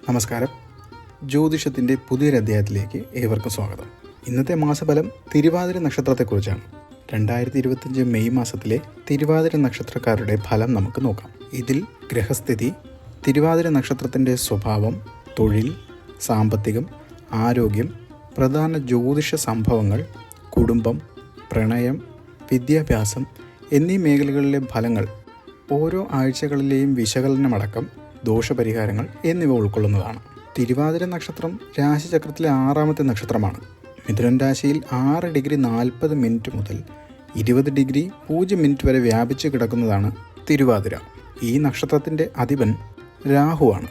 നമസ്കാരം. ജ്യോതിഷത്തിൻ്റെ പുതിയൊരു അധ്യായത്തിലേക്ക് ഏവർക്കും സ്വാഗതം. ഇന്നത്തെ മാസഫലം തിരുവാതിര നക്ഷത്രത്തെക്കുറിച്ചാണ്. 2025 മെയ് മാസത്തിലെ തിരുവാതിര നക്ഷത്രക്കാരുടെ ഫലം നമുക്ക് നോക്കാം. ഇതിൽ ഗ്രഹസ്ഥിതി, തിരുവാതിര നക്ഷത്രത്തിൻ്റെ സ്വഭാവം, തൊഴിൽ, സാമ്പത്തികം, ആരോഗ്യം, പ്രധാന ജ്യോതിഷ സംഭവങ്ങൾ, കുടുംബം, പ്രണയം, വിദ്യാഭ്യാസം എന്നീ മേഖലകളിലെ ഫലങ്ങൾ, ഓരോ ആഴ്ചകളിലെയും വിശകലനമടക്കം ദോഷപരിഹാരങ്ങൾ എന്നിവ ഉൾക്കൊള്ളുന്നതാണ്. തിരുവാതിര നക്ഷത്രം രാശിചക്രത്തിലെ 6ാമത്തെ നക്ഷത്രമാണ്. മിഥുനൻ രാശിയിൽ 6 ഡിഗ്രി 40 മിനിറ്റ് മുതൽ 20 ഡിഗ്രി 0 മിനിറ്റ് വരെ വ്യാപിച്ചു കിടക്കുന്നതാണ് തിരുവാതിര. ഈ നക്ഷത്രത്തിൻ്റെ അധിപൻ രാഹുവാണ്.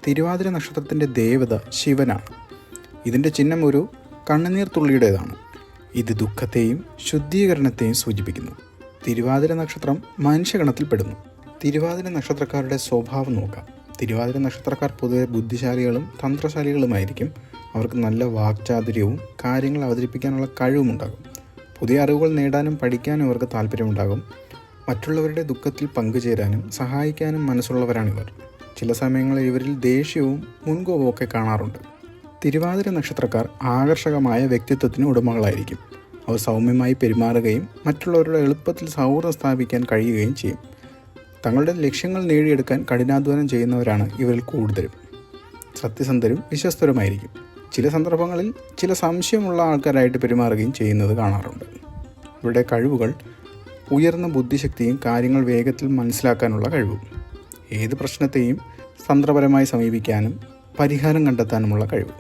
തിരുവാതിര നക്ഷത്രത്തിൻ്റെ ദേവത ശിവനാണ്. ഇതിൻ്റെ ചിഹ്നം ഒരു കണ്ണുനീർ തുള്ളിയുടേതാണ്. ഇത് ദുഃഖത്തെയും ശുദ്ധീകരണത്തെയും സൂചിപ്പിക്കുന്നു. തിരുവാതിര നക്ഷത്രം മനുഷ്യഗണത്തിൽപ്പെടുന്നു. തിരുവാതിര നക്ഷത്രക്കാരുടെ സ്വഭാവം നോക്കാം. തിരുവാതിര നക്ഷത്രക്കാർ പൊതുവെ ബുദ്ധിശാലികളും തന്ത്രശാലികളുമായിരിക്കും. അവർക്ക് നല്ല വാക്ചാതുര്യവും കാര്യങ്ങൾ അവതരിപ്പിക്കാനുള്ള കഴിവുമുണ്ടാകും. പുതിയ അറിവുകൾ നേടാനും പഠിക്കാനും അവർക്ക് താല്പര്യമുണ്ടാകും. മറ്റുള്ളവരുടെ ദുഃഖത്തിൽ പങ്കുചേരാനും സഹായിക്കാനും മനസ്സുള്ളവരാണിവർ. ചില സമയങ്ങളിൽ ഇവരിൽ ദേഷ്യവും മുൻകോപവും ഒക്കെ കാണാറുണ്ട്. തിരുവാതിര നക്ഷത്രക്കാർ ആകർഷകമായ വ്യക്തിത്വത്തിന് ഉടമകളായിരിക്കും. അവർ സൗമ്യമായി പെരുമാറുകയും മറ്റുള്ളവരുടെ എളുപ്പത്തിൽ സൗഹൃദം സ്ഥാപിക്കാൻ കഴിയുകയും ചെയ്യും. തങ്ങളുടെ ലക്ഷ്യങ്ങൾ നേടിയെടുക്കാൻ കഠിനാധ്വാനം ചെയ്യുന്നവരാണ് ഇവരിൽ കൂടുതലും. സത്യസന്ധരും വിശ്വസ്തരുമായിരിക്കും. ചില സന്ദർഭങ്ങളിൽ ചില സംശയമുള്ള ആൾക്കാരായിട്ട് പെരുമാറുകയും ചെയ്യുന്നത് കാണാറുണ്ട്. ഇവരുടെ കഴിവുകൾ ഉയർന്ന ബുദ്ധിശക്തിയും കാര്യങ്ങൾ വേഗത്തിൽ മനസ്സിലാക്കാനുള്ള കഴിവും, ഏത് പ്രശ്നത്തെയും തന്ത്രപരമായി സമീപിക്കാനും പരിഹാരം കണ്ടെത്താനുമുള്ള കഴിവ്,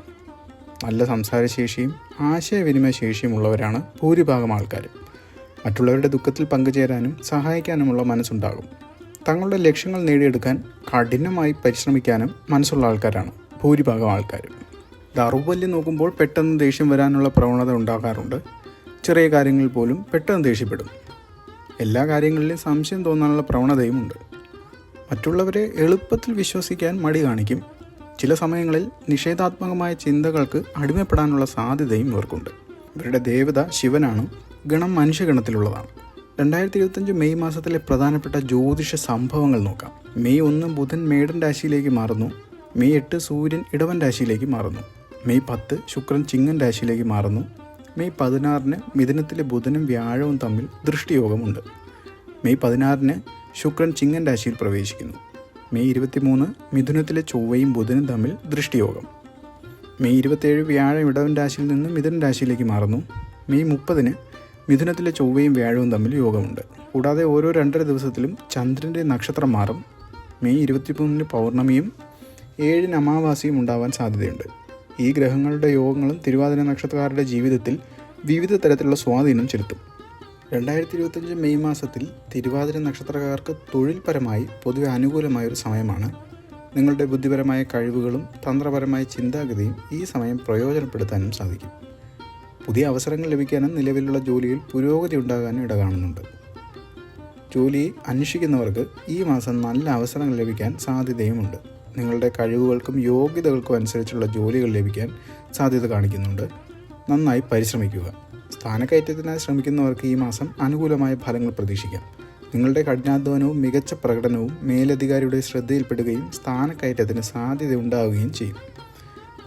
നല്ല സംസാരശേഷിയും ആശയവിനിമയ ശേഷിയും ഉള്ളവരാണ് ഭൂരിഭാഗം ആൾക്കാരും. മറ്റുള്ളവരുടെ ദുഃഖത്തിൽ പങ്കുചേരാനും സഹായിക്കാനുമുള്ള മനസ്സുണ്ടാകും. തങ്ങളുടെ ലക്ഷ്യങ്ങൾ നേടിയെടുക്കാൻ കഠിനമായി പരിശ്രമിക്കാനും മനസ്സുള്ള ആൾക്കാരാണ് ഭൂരിഭാഗം ആൾക്കാരും. ദൗർബല്യം നോക്കുമ്പോൾ പെട്ടെന്ന് ദേഷ്യം വരാനുള്ള പ്രവണത ഉണ്ടാകാറുണ്ട്. ചെറിയ കാര്യങ്ങളിൽ പോലും പെട്ടെന്ന് ദേഷ്യപ്പെടും. എല്ലാ കാര്യങ്ങളിലും സംശയം തോന്നാനുള്ള പ്രവണതയുമുണ്ട്. മറ്റുള്ളവരെ എളുപ്പത്തിൽ വിശ്വസിക്കാൻ മടി കാണിക്കും. ചില സമയങ്ങളിൽ നിഷേധാത്മകമായ ചിന്തകൾക്ക് അടിമപ്പെടാനുള്ള സാധ്യതയും ഇവർക്കുണ്ട്. ഇവരുടെ ദേവത ശിവനാണ്. ഗണം മനുഷ്യഗണത്തിലുള്ളതാണ്. 2025 മെയ് മാസത്തിലെ പ്രധാനപ്പെട്ട ജ്യോതിഷ സംഭവങ്ങൾ നോക്കാം. മെയ് 1 ബുധൻ മേടൻ രാശിയിലേക്ക് മാറുന്നു. മെയ് 8 സൂര്യൻ ഇടവൻ രാശിയിലേക്ക് മാറുന്നു. മെയ് 10 ശുക്രൻ ചിങ്ങൻ രാശിയിലേക്ക് മാറുന്നു. മെയ് 16 മിഥുനത്തിലെ ബുധനും വ്യാഴവും തമ്മിൽ ദൃഷ്ടിയോഗമുണ്ട്. മെയ് 16 ശുക്രൻ ചിങ്ങൻ രാശിയിൽ പ്രവേശിക്കുന്നു. മെയ് 23 മിഥുനത്തിലെ ചൊവ്വയും ബുധനും തമ്മിൽ ദൃഷ്ടിയോഗം. മെയ് 27 വ്യാഴം ഇടവൻ രാശിയിൽ നിന്ന് മിഥുൻ രാശിയിലേക്ക് മാറുന്നു. മെയ് 30 മിഥുനത്തിലെ ചൊവ്വയും വ്യാഴവും തമ്മിൽ യോഗമുണ്ട്. കൂടാതെ ഓരോ 2.5 ദിവസത്തിലും ചന്ദ്രൻ്റെ നക്ഷത്രം മാറും. മെയ് 23 പൗർണമിയും 7 അമാവാസിയും ഉണ്ടാവാൻ സാധ്യതയുണ്ട്. ഈ ഗ്രഹങ്ങളുടെ യോഗങ്ങളും തിരുവാതിര നക്ഷത്രക്കാരുടെ ജീവിതത്തിൽ വിവിധ തരത്തിലുള്ള സ്വാധീനം ചെലുത്തും. 2025 മെയ് മാസത്തിൽ തിരുവാതിര നക്ഷത്രക്കാർക്ക് തൊഴിൽപരമായി പൊതുവെ അനുകൂലമായൊരു സമയമാണ്. നിങ്ങളുടെ ബുദ്ധിപരമായ കഴിവുകളും തന്ത്രപരമായ ചിന്താഗതിയും ഈ സമയം പ്രയോജനപ്പെടുത്താനും സാധിക്കും. പുതിയ അവസരങ്ങൾ ലഭിക്കാനും നിലവിലുള്ള ജോലിയിൽ പുരോഗതി ഉണ്ടാകാനും ഇട കാണുന്നുണ്ട്. ജോലി അന്വേഷിക്കുന്നവർക്ക് ഈ മാസം നല്ല അവസരങ്ങൾ ലഭിക്കാൻ സാധ്യതയുമുണ്ട്. നിങ്ങളുടെ കഴിവുകൾക്കും യോഗ്യതകൾക്കും അനുസരിച്ചുള്ള ജോലികൾ ലഭിക്കാൻ സാധ്യത കാണിക്കുന്നുണ്ട്. നന്നായി പരിശ്രമിക്കുക. സ്ഥാനക്കയറ്റത്തിനായി ശ്രമിക്കുന്നവർക്ക് ഈ മാസം അനുകൂലമായ ഫലങ്ങൾ പ്രതീക്ഷിക്കാം. നിങ്ങളുടെ കഠിനാധ്വാനവും മികച്ച പ്രകടനവും മേലധികാരിയുടെ ശ്രദ്ധയിൽപ്പെടുകയും സ്ഥാനക്കയറ്റത്തിന് സാധ്യത ഉണ്ടാവുകയും ചെയ്യും.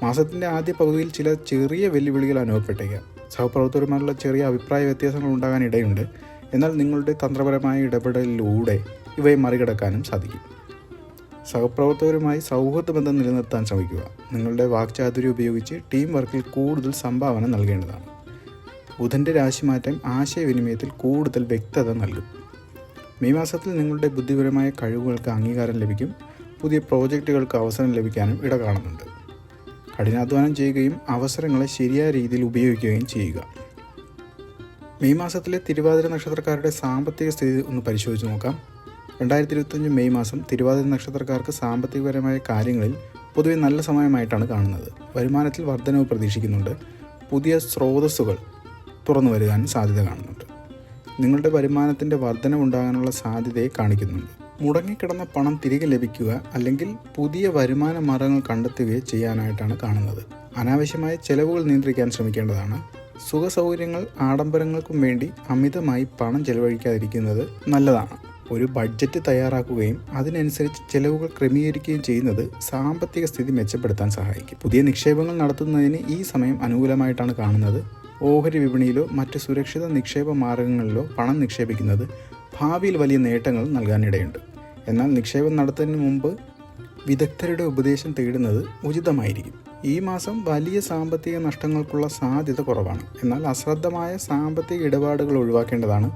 മാസത്തിൻ്റെ ആദ്യ പകുതിയിൽ ചില ചെറിയ വെല്ലുവിളികൾ അനുഭവപ്പെട്ടേക്കാം. സഹപ്രവർത്തകരുമായുള്ള ചെറിയ അഭിപ്രായ വ്യത്യാസങ്ങൾ ഉണ്ടാകാൻ ഇടയുണ്ട്. എന്നാൽ നിങ്ങളുടെ തന്ത്രപരമായ ഇടപെടലിലൂടെ ഇവയെ മറികടക്കാനും സാധിക്കും. സഹപ്രവർത്തകരുമായി സൗഹൃദ ബന്ധം നിലനിർത്താൻ ശ്രമിക്കുക. നിങ്ങളുടെ വാക്ചാതുര്യം ഉപയോഗിച്ച് ടീം വർക്കിൽ കൂടുതൽ സംഭാവന നൽകേണ്ടതാണ്. ബുധൻ്റെ രാശിമാറ്റം ആശയവിനിമയത്തിൽ കൂടുതൽ വ്യക്തത നൽകും. മെയ് മാസത്തിൽ നിങ്ങളുടെ ബുദ്ധിപരമായ കഴിവുകൾക്ക് അംഗീകാരം ലഭിക്കും. പുതിയ പ്രോജക്റ്റുകൾക്ക് അവസരം ലഭിക്കാനും ഇട കാണുന്നുണ്ട്. കഠിനാധ്വാനം ചെയ്യുകയും അവസരങ്ങളെ ശരിയായ രീതിയിൽ ഉപയോഗിക്കുകയും ചെയ്യുക. മെയ് മാസത്തിലെ തിരുവാതിര നക്ഷത്രക്കാരുടെ സാമ്പത്തിക സ്ഥിതി ഒന്ന് പരിശോധിച്ച് നോക്കാം. 2025 മെയ് മാസം തിരുവാതിര നക്ഷത്രക്കാർക്ക് സാമ്പത്തികപരമായ കാര്യങ്ങളിൽ പൊതുവെ നല്ല സമയമായിട്ടാണ് കാണുന്നത്. വരുമാനത്തിൽ വർധനവ് പ്രതീക്ഷിക്കുന്നുണ്ട്. പുതിയ സ്രോതസ്സുകൾ തുറന്നു വരുവാനും സാധ്യത കാണുന്നുണ്ട്. നിങ്ങളുടെ വരുമാനത്തിൻ്റെ വർധനവുണ്ടാകാനുള്ള സാധ്യതയെ കാണിക്കുന്നുണ്ട്. മുടങ്ങിക്കിടന്ന പണം തിരികെ ലഭിക്കുക അല്ലെങ്കിൽ പുതിയ വരുമാന മാർഗങ്ങൾ കണ്ടെത്തുകയോ ചെയ്യാനായിട്ടാണ് കാണുന്നത്. അനാവശ്യമായ ചെലവുകൾ നിയന്ത്രിക്കാൻ ശ്രമിക്കേണ്ടതാണ്. സുഖസൗകര്യങ്ങൾ ആഡംബരങ്ങൾക്കും വേണ്ടി അമിതമായി പണം ചെലവഴിക്കാതിരിക്കുന്നത് നല്ലതാണ്. ഒരു ബഡ്ജറ്റ് തയ്യാറാക്കുകയും അതിനനുസരിച്ച് ചെലവുകൾ ക്രമീകരിക്കുകയും ചെയ്യുന്നത് സാമ്പത്തിക സ്ഥിതി മെച്ചപ്പെടുത്താൻ സഹായിക്കും. പുതിയ നിക്ഷേപങ്ങൾ നടത്തുന്നതിന് ഈ സമയം അനുകൂലമായിട്ടാണ് കാണുന്നത്. ഓഹരി വിപണിയിലോ മറ്റ് സുരക്ഷിത നിക്ഷേപ മാർഗങ്ങളിലോ പണം നിക്ഷേപിക്കുന്നത് ഭാവിയിൽ വലിയ നേട്ടങ്ങൾ നൽകാനിടയുണ്ട്. എന്നാൽ നിക്ഷേപം നടത്തുന്നതിന് മുമ്പ് വിദഗ്ധരുടെ ഉപദേശം തേടുന്നത് ഉചിതമായിരിക്കും. ഈ മാസം വലിയ സാമ്പത്തിക നഷ്ടങ്ങൾക്കുള്ള സാധ്യത കുറവാണ്. എന്നാൽ അശ്രദ്ധമായ സാമ്പത്തിക ഇടപാടുകൾ ഒഴിവാക്കേണ്ടതാണ്.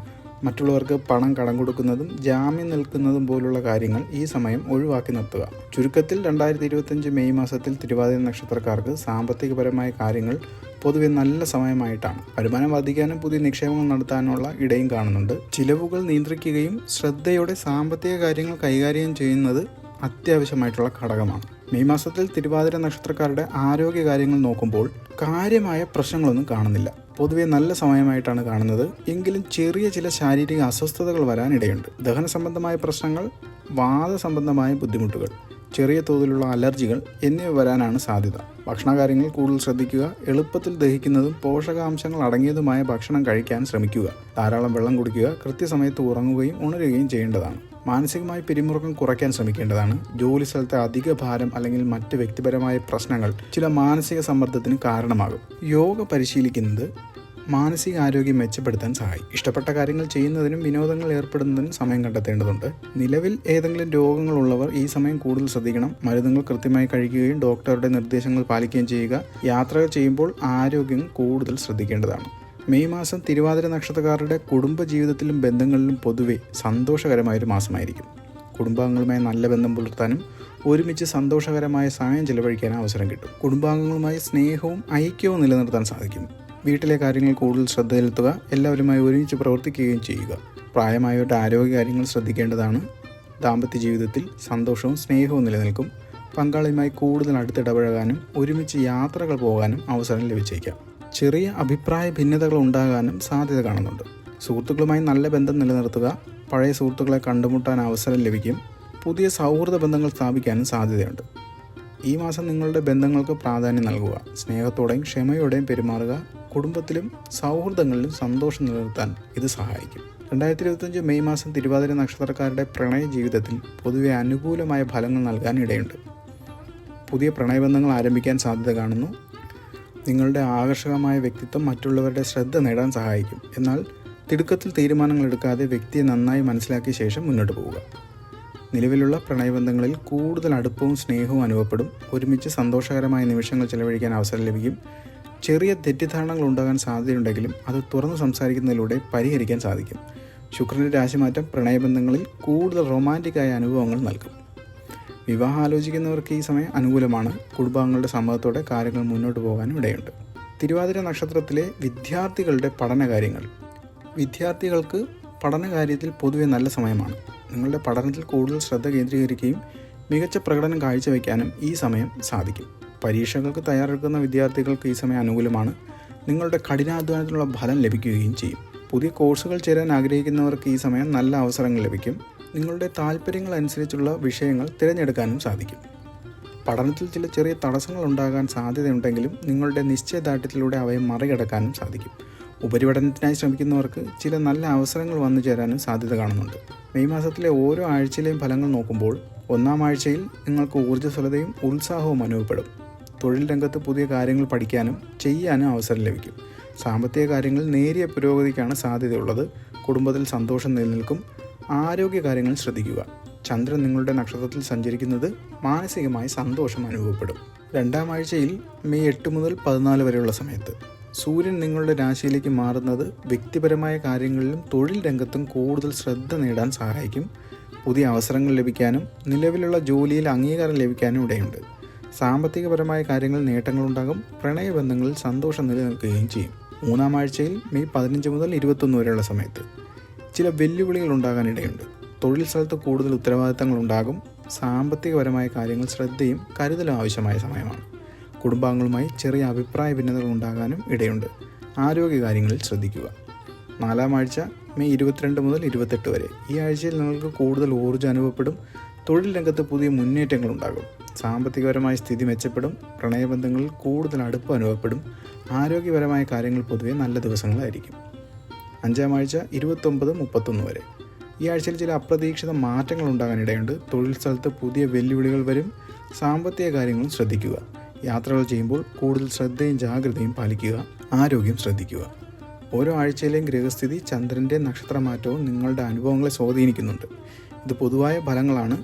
മറ്റുള്ളവർക്ക് പണം കടം കൊടുക്കുന്നതും ജാമ്യം നിൽക്കുന്നതും പോലുള്ള കാര്യങ്ങൾ ഈ സമയം ഒഴിവാക്കി നിർത്തുക. ചുരുക്കത്തിൽ 2025 മെയ് മാസത്തിൽ തിരുവാതിര നക്ഷത്രക്കാർക്ക് സാമ്പത്തികപരമായ കാര്യങ്ങൾ പൊതുവെ നല്ല സമയമായിട്ടാണ്. വരുമാനം വർദ്ധിക്കാനും പുതിയ നിക്ഷേപങ്ങൾ നടത്താനുള്ള ഇടയും കാണുന്നുണ്ട്. ചിലവുകൾ നിയന്ത്രിക്കുകയും ശ്രദ്ധയോടെ സാമ്പത്തിക കാര്യങ്ങൾ കൈകാര്യം ചെയ്യുന്നത് അത്യാവശ്യമായിട്ടുള്ള ഘടകമാണ്. മെയ് മാസത്തിൽ തിരുവാതിര നക്ഷത്രക്കാരുടെ ആരോഗ്യ കാര്യങ്ങൾ നോക്കുമ്പോൾ കാര്യമായ പ്രശ്നങ്ങളൊന്നും കാണുന്നില്ല. പൊതുവെ നല്ല സമയമായിട്ടാണ് കാണുന്നത്. എങ്കിലും ചെറിയ ചില ശാരീരിക അസ്വസ്ഥതകൾ വരാനിടയുണ്ട്. ദഹന സംബന്ധമായ പ്രശ്നങ്ങൾ, വാത സംബന്ധമായ ബുദ്ധിമുട്ടുകൾ, ചെറിയ തോതിലുള്ള അലർജികൾ എന്നിവ വരാനാണ് സാധ്യത. ഭക്ഷണകാര്യങ്ങൾ കൂടുതൽ ശ്രദ്ധിക്കുക. എളുപ്പത്തിൽ ദഹിക്കുന്നതും പോഷകാംശങ്ങൾ അടങ്ങിയതുമായ ഭക്ഷണം കഴിക്കാൻ ശ്രമിക്കുക. ധാരാളം വെള്ളം കുടിക്കുക. കൃത്യസമയത്ത് ഉറങ്ങുകയും ഉണരുകയും ചെയ്യേണ്ടതാണ്. മാനസികമായി പിരിമുറുക്കം കുറയ്ക്കാൻ ശ്രമിക്കേണ്ടതാണ്. ജോലി സ്ഥലത്തെ അധിക ഭാരം അല്ലെങ്കിൽ മറ്റ് വ്യക്തിപരമായ പ്രശ്നങ്ങൾ ചില മാനസിക സമ്മർദ്ദത്തിന് കാരണമാകും. യോഗ പരിശീലിക്കുന്നത് മാനസികാരോഗ്യം മെച്ചപ്പെടുത്താൻ സഹായിക്കും. ഇഷ്ടപ്പെട്ട കാര്യങ്ങൾ ചെയ്യുന്നതിനും വിനോദങ്ങൾ ഏർപ്പെടുന്നതിനും സമയം കണ്ടെത്തേണ്ടതുണ്ട്. നിലവിൽ ഏതെങ്കിലും രോഗങ്ങളുള്ളവർ ഈ സമയം കൂടുതൽ ശ്രദ്ധിക്കണം. മരുന്നുകൾ കൃത്യമായി കഴിക്കുകയും ഡോക്ടറുടെ നിർദ്ദേശങ്ങൾ പാലിക്കുകയും ചെയ്യുക. യാത്രകൾ ചെയ്യുമ്പോൾ ആരോഗ്യം കൂടുതൽ ശ്രദ്ധിക്കേണ്ടതാണ്. മെയ് മാസം തിരുവാതിര നക്ഷത്രക്കാരുടെ കുടുംബജീവിതത്തിലും ബന്ധങ്ങളിലും പൊതുവെ സന്തോഷകരമായൊരു മാസമായിരിക്കും. കുടുംബാംഗങ്ങളുമായി നല്ല ബന്ധം പുലർത്താനും ഒരുമിച്ച് സന്തോഷകരമായ സമയം ചെലവഴിക്കാനും അവസരം കിട്ടും. കുടുംബാംഗങ്ങളുമായി സ്നേഹവും ഐക്യവും നിലനിർത്താൻ സാധിക്കും. വീട്ടിലെ കാര്യങ്ങൾ കൂടുതൽ ശ്രദ്ധ ചെലുത്തുക. എല്ലാവരുമായി ഒരുമിച്ച് പ്രവർത്തിക്കുകയും ചെയ്യുക. പ്രായമായവരുടെ ആരോഗ്യ കാര്യങ്ങൾ ശ്രദ്ധിക്കേണ്ടതാണ്. ദാമ്പത്യ ജീവിതത്തിൽ സന്തോഷവും സ്നേഹവും നിലനിൽക്കും. പങ്കാളിയുമായി കൂടുതൽ അടുത്തിടപഴകാനും ഒരുമിച്ച് യാത്രകൾ പോകാനും അവസരം ലഭിച്ചേക്കാം. ചെറിയ അഭിപ്രായ ഭിന്നതകൾ ഉണ്ടാകാനും സാധ്യത കാണുന്നുണ്ട്. സുഹൃത്തുക്കളുമായി നല്ല ബന്ധം നിലനിർത്തുക. പഴയ സുഹൃത്തുക്കളെ കണ്ടുമുട്ടാൻ അവസരം ലഭിക്കും. പുതിയ സൗഹൃദ ബന്ധങ്ങൾ സ്ഥാപിക്കാനും സാധ്യതയുണ്ട്. ഈ മാസം നിങ്ങളുടെ ബന്ധങ്ങൾക്ക് പ്രാധാന്യം നൽകുക. സ്നേഹത്തോടെയും ക്ഷമയോടെയും പെരുമാറുക. കുടുംബത്തിലും സൗഹൃദങ്ങളിലും സന്തോഷം നിലനിർത്താൻ ഇത് സഹായിക്കും. 2025 മെയ് മാസം തിരുവാതിര നക്ഷത്രക്കാരുടെ പ്രണയ ജീവിതത്തിൽ പൊതുവെ അനുകൂലമായ ഫലങ്ങൾ നൽകാൻ ഇടയുണ്ട്. പുതിയ പ്രണയബന്ധങ്ങൾ ആരംഭിക്കാൻ സാധ്യത കാണുന്നു. നിങ്ങളുടെ ആകർഷകമായ വ്യക്തിത്വം മറ്റുള്ളവരുടെ ശ്രദ്ധ നേടാൻ സഹായിക്കും. എന്നാൽ തിടുക്കത്തിൽ തീരുമാനങ്ങൾ എടുക്കാതെ വ്യക്തിയെ നന്നായി മനസ്സിലാക്കിയ ശേഷം മുന്നോട്ട് പോവുക. നിലവിലുള്ള പ്രണയബന്ധങ്ങളിൽ കൂടുതൽ അടുപ്പവും സ്നേഹവും അനുഭവപ്പെടും. ഒരുമിച്ച് സന്തോഷകരമായ നിമിഷങ്ങൾ ചെലവഴിക്കാൻ അവസരം ലഭിക്കും. ചെറിയ തെറ്റിദ്ധാരണകൾ ഉണ്ടാകാൻ സാധ്യതയുണ്ടെങ്കിലും അത് തുറന്നു സംസാരിക്കുന്നതിലൂടെ പരിഹരിക്കാൻ സാധിക്കും. ശുക്രൻ്റെ രാശിമാറ്റം പ്രണയബന്ധങ്ങളിൽ കൂടുതൽ റൊമാൻറ്റിക്കായ അനുഭവങ്ങൾ നൽകും. വിവാഹം ആലോചിക്കുന്നവർക്ക് ഈ സമയം അനുകൂലമാണ്. കുടുംബാംഗങ്ങളുടെ സമ്മതത്തോടെ കാര്യങ്ങൾ മുന്നോട്ട് പോകാനും ഇടയുണ്ട്. തിരുവാതിര നക്ഷത്രത്തിലെ വിദ്യാർത്ഥികളുടെ പഠനകാര്യങ്ങൾ. വിദ്യാർത്ഥികൾക്ക് പഠനകാര്യത്തിൽ പൊതുവെ നല്ല സമയമാണ്. നിങ്ങളുടെ പഠനത്തിൽ കൂടുതൽ ശ്രദ്ധ കേന്ദ്രീകരിക്കുകയും മികച്ച പ്രകടനം കാഴ്ചവെക്കാനും ഈ സമയം സാധിക്കും. പരീക്ഷകൾക്ക് തയ്യാറെടുക്കുന്ന വിദ്യാർത്ഥികൾക്ക് ഈ സമയം അനുകൂലമാണ്. നിങ്ങളുടെ കഠിനാധ്വാനത്തിനുള്ള ഫലം ലഭിക്കുകയും ചെയ്യും. പുതിയ കോഴ്സുകൾ ചേരാൻ ആഗ്രഹിക്കുന്നവർക്ക് ഈ സമയം നല്ല അവസരങ്ങൾ ലഭിക്കും. നിങ്ങളുടെ താല്പര്യങ്ങൾ അനുസരിച്ചുള്ള വിഷയങ്ങൾ തിരഞ്ഞെടുക്കാനും സാധിക്കും. പഠനത്തിൽ ചില ചെറിയ തടസ്സങ്ങൾ ഉണ്ടാകാൻ സാധ്യതയുണ്ടെങ്കിലും നിങ്ങളുടെ നിശ്ചയദാർഢ്യത്തിലൂടെ അവയെ മറികടക്കാനും സാധിക്കും. ഉപരിപഠനത്തിനായി ശ്രമിക്കുന്നവർക്ക് ചില നല്ല അവസരങ്ങൾ വന്നു ചേരാനും സാധ്യത കാണുന്നുണ്ട്. മെയ് മാസത്തിലെ ഓരോ ആഴ്ചയിലെയും ഫലങ്ങൾ നോക്കുമ്പോൾ 1-ാം ആഴ്ചയിൽ നിങ്ങൾക്ക് ഊർജ്ജസ്വലതയും ഉത്സാഹവും അനുഭവപ്പെടും. തൊഴിൽ രംഗത്ത് പുതിയ കാര്യങ്ങൾ പഠിക്കാനും ചെയ്യാനും അവസരം ലഭിക്കും. സാമ്പത്തിക കാര്യങ്ങളിൽ നേരിയ പുരോഗതിക്കാണ് സാധ്യതയുള്ളത്. കുടുംബത്തിൽ സന്തോഷം നിലനിൽക്കും. ആരോഗ്യ കാര്യങ്ങൾ ശ്രദ്ധിക്കുക. ചന്ദ്രൻ നിങ്ങളുടെ നക്ഷത്രത്തിൽ സഞ്ചരിക്കുന്നത് മാനസികമായി സന്തോഷം അനുഭവപ്പെടും. 2-ാം ആഴ്ചയിൽ മെയ് 8 മുതൽ 14 വരെയുള്ള സമയത്ത് സൂര്യൻ നിങ്ങളുടെ രാശിയിലേക്ക് മാറുന്നത് വ്യക്തിപരമായ കാര്യങ്ങളിലും തൊഴിൽ രംഗത്തും കൂടുതൽ ശ്രദ്ധ നേടാൻ സഹായിക്കും. പുതിയ അവസരങ്ങൾ ലഭിക്കാനും നിലവിലുള്ള ജോലിയിൽ അംഗീകാരം ലഭിക്കാനും ഇടയുണ്ട്. സാമ്പത്തികപരമായ കാര്യങ്ങളിൽ നേട്ടങ്ങളുണ്ടാകും. പ്രണയബന്ധങ്ങളിൽ സന്തോഷം നിലനിൽക്കുകയും ചെയ്യും. 3-ാം ആഴ്ചയിൽ മെയ് 15 മുതൽ 21 വരെയുള്ള സമയത്ത് ചില വെല്ലുവിളികൾ ഉണ്ടാകാനിടയുണ്ട്. തൊഴിൽ സ്ഥലത്ത് കൂടുതൽ ഉത്തരവാദിത്തങ്ങൾ ഉണ്ടാകും. സാമ്പത്തികപരമായ കാര്യങ്ങൾ ശ്രദ്ധയും കരുതലും ആവശ്യമായ സമയമാണ്. കുടുംബാംഗങ്ങളുമായി ചെറിയ അഭിപ്രായ ഭിന്നതകൾ ഉണ്ടാകാനും ഇടയുണ്ട്. ആരോഗ്യകാര്യങ്ങളിൽ ശ്രദ്ധിക്കുക. 4-ാം ആഴ്ച മെയ് 22 മുതൽ 28 വരെ. ഈ ആഴ്ചയിൽ നിങ്ങൾക്ക് കൂടുതൽ ഊർജ്ജം അനുഭവപ്പെടും. തൊഴിൽ രംഗത്ത് പുതിയ മുന്നേറ്റങ്ങൾ ഉണ്ടാകും. സാമ്പത്തികപരമായ സ്ഥിതി മെച്ചപ്പെടും. പ്രണയബന്ധങ്ങളിൽ കൂടുതൽ അടുപ്പം അനുഭവപ്പെടും. ആരോഗ്യപരമായ കാര്യങ്ങൾ പൊതുവെ നല്ല ദിവസങ്ങളായിരിക്കും. 5-ാം ആഴ്ച 29-31 വരെ. ഈ ആഴ്ചയിൽ ചില അപ്രതീക്ഷിത മാറ്റങ്ങൾ ഉണ്ടാകാനിടയുണ്ട്. തൊഴിൽ സ്ഥലത്ത് പുതിയ വെല്ലുവിളികൾ വരും. സാമ്പത്തിക കാര്യങ്ങളും ശ്രദ്ധിക്കുക. യാത്രകൾ ചെയ്യുമ്പോൾ കൂടുതൽ ശ്രദ്ധയും ജാഗ്രതയും പാലിക്കുക. ആരോഗ്യം ശ്രദ്ധിക്കുക. ഓരോ ആഴ്ചയിലെയും ഗ്രഹസ്ഥിതി, ചന്ദ്രൻ്റെ നക്ഷത്രമാറ്റവും നിങ്ങളുടെ അനുഭവങ്ങളെ സ്വാധീനിക്കുന്നുണ്ട്. ഇത് പൊതുവായ ഫലങ്ങളാണ്.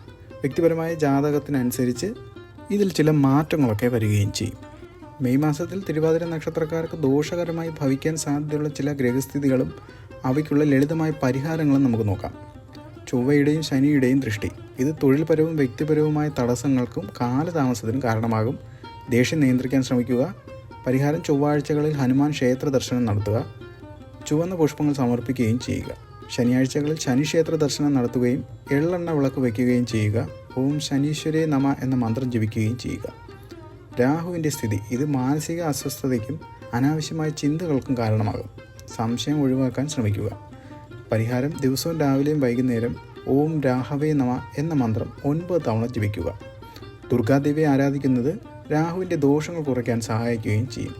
വ്യക്തിപരമായ ജാതകത്തിനനുസരിച്ച് ഇതിൽ ചില മാറ്റങ്ങളൊക്കെ വരികയും ചെയ്യും. മെയ് മാസത്തിൽ തിരുവാതിര നക്ഷത്രക്കാർക്ക് ദോഷകരമായി ഭവിക്കാൻ സാധ്യതയുള്ള ചില ഗ്രഹസ്ഥിതികളും അവയ്ക്കുള്ള ലളിതമായ പരിഹാരങ്ങളും നമുക്ക് നോക്കാം. ചൊവ്വയുടെയും ശനിയുടെയും ദൃഷ്ടി. ഇത് തൊഴിൽപരവും വ്യക്തിപരവുമായ തടസ്സങ്ങൾക്കും കാലതാമസത്തിനും കാരണമാകും. ദേഷ്യം നിയന്ത്രിക്കാൻ ശ്രമിക്കുക. പരിഹാരം: ചൊവ്വാഴ്ചകളിൽ ഹനുമാൻ ക്ഷേത്ര ദർശനം നടത്തുക. ചുവന്ന പുഷ്പങ്ങൾ സമർപ്പിക്കുകയും ചെയ്യുക. ശനിയാഴ്ചകളിൽ ശനിക്ഷേത്ര ദർശനം നടത്തുകയും എള്ളെണ്ണ വിളക്ക് വയ്ക്കുകയും ചെയ്യുക. ഓം ശനീശ്വരേ നമ എന്ന മന്ത്രം ജപിക്കുകയും ചെയ്യുക. രാഹുവിൻ്റെ സ്ഥിതി. ഇത് മാനസിക അസ്വസ്ഥതയ്ക്കും അനാവശ്യമായ ചിന്തകൾക്കും കാരണമാകും. സംശയം ഒഴിവാക്കാൻ ശ്രമിക്കുക. പരിഹാരം: ദിവസവും രാവിലെയും വൈകുന്നേരം ഓം രാഹവേ നമ എന്ന മന്ത്രം 9 തവണ ജപിക്കുക. ദുർഗാദേവിയെ ആരാധിക്കുന്നത് രാഹുവിൻ്റെ ദോഷങ്ങൾ കുറയ്ക്കാൻ സഹായിക്കുകയും ചെയ്യും.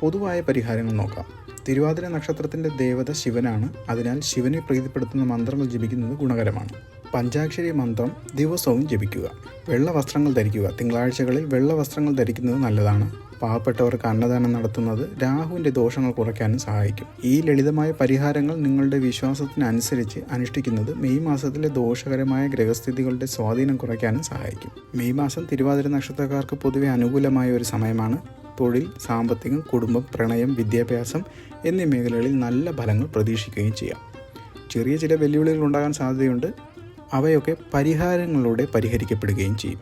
പൊതുവായ പരിഹാരങ്ങൾ നോക്കാം. തിരുവാതിര നക്ഷത്രത്തിൻ്റെ ദേവത ശിവനാണ്. അതിനാൽ ശിവനെ പ്രീതിപ്പെടുത്തുന്ന മന്ത്രങ്ങൾ ജപിക്കുന്നത് ഗുണകരമാണ്. പഞ്ചാക്ഷരി മന്ത്രം ദിവസവും ജപിക്കുക. വെള്ള വസ്ത്രങ്ങൾ ധരിക്കുക. തിങ്കളാഴ്ചകളിൽ വെള്ള വസ്ത്രങ്ങൾ ധരിക്കുന്നത് നല്ലതാണ്. പാവപ്പെട്ടവർക്ക് അന്നദാനം നടത്തുന്നത് രാഹുവിൻ്റെ ദോഷങ്ങൾ കുറയ്ക്കാനും സഹായിക്കും. ഈ ലളിതമായ പരിഹാരങ്ങൾ നിങ്ങളുടെ വിശ്വാസത്തിനനുസരിച്ച് അനുഷ്ഠിക്കുന്നത് മെയ് മാസത്തിലെ ദോഷകരമായ ഗ്രഹസ്ഥിതികളുടെ സ്വാധീനം കുറയ്ക്കാനും സഹായിക്കും. മെയ് മാസം തിരുവാതിര നക്ഷത്രക്കാർക്ക് പൊതുവെ അനുകൂലമായ ഒരു സമയമാണ്. തൊഴിൽ, സാമ്പത്തികം, കുടുംബം, പ്രണയം, വിദ്യാഭ്യാസം എന്നീ മേഖലകളിൽ നല്ല ഫലങ്ങൾ പ്രതീക്ഷിക്കുകയും ചെയ്യാം. ചെറിയ ചില വെല്ലുവിളികൾ ഉണ്ടാകാൻ സാധ്യതയുണ്ട്. അവയൊക്കെ പരിഹാരങ്ങളിലൂടെ പരിഹരിക്കപ്പെടുകയും ചെയ്യും.